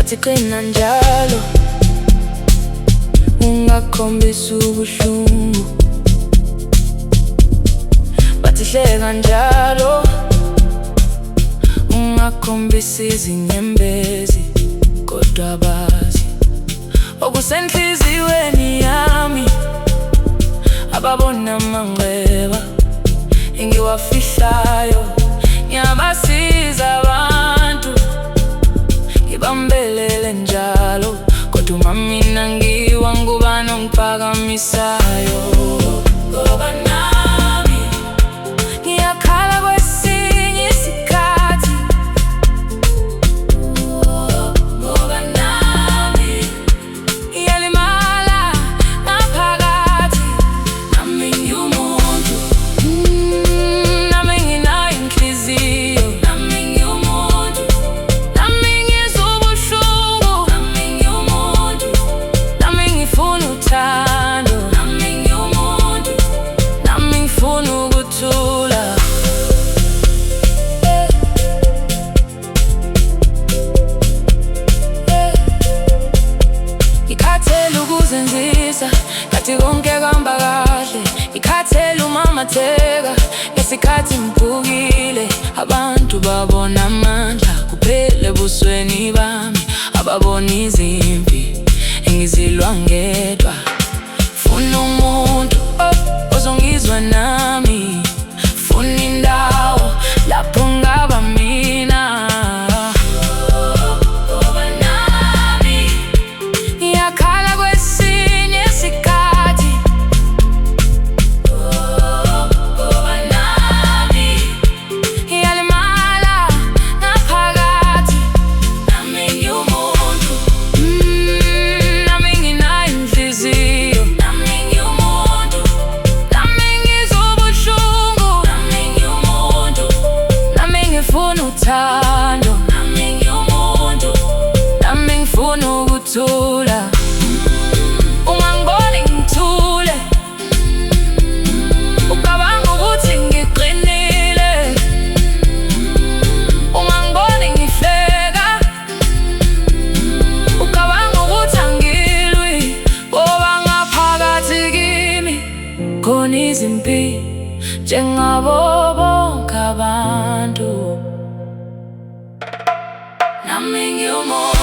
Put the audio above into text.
bathi qina njalo, ungakhombisi ubuhlungu. Bathi hleka njalo, ungakhombisi izinyembezi. Kodwa bazi okusenhliziyweni yami, ababona amanxeba engiwafihlayo. Ngiyabasiza abantu, ngibambelele njalo, kodwa uma mina ngiwa ngubani ongiphakamisayo? Ngoba nami ngiyakhala kwesinye isikhathi, ngoba nami ngiyalimala ngaphakathi. Nami ngiwumuntu, nami nginayo inhliziyo. Nami ngiwumuntu, nami ngizwa ubuhlungu. Nami ngiwumuntu, nami ngifuna uthando. Nami ngiwumuntu, nami ngifuna ukuthula. Ngikhathele ukuzenzisa, ngathi konke kuhamba kahle. Ngikhathele umamatheka, ngesikhathi ngiphukile. Abantu babona amandla kuphela ebusweni bami, ababona izimpi engizilwa ngedwa. Funa umuntu ozongizwa nami, funa indawo lapho ngaba mina. Ngoba nami ngiyakhala kwesinye isikhathi, ngoba nami ngiyalimala ngaphakathi. Nami ngiwumuntu, nami nginayo inhliziyo. Nami ngiwumuntu, nami ngizwa ubuhlungu. Nami ngiwumuntu, nami ngifuna uthando. Nami ngiwumuntu, nami ngifuna ukuthula. Ungangiboni ngithule, ucabanga ukuthi ngiqinile. Ungangiboni ngihleka, ucabanga ukuthi angilwi. Ngoba ngaphakathi kimi khona izimpi njengabo bonke abantu. Nami ngiwumuntu.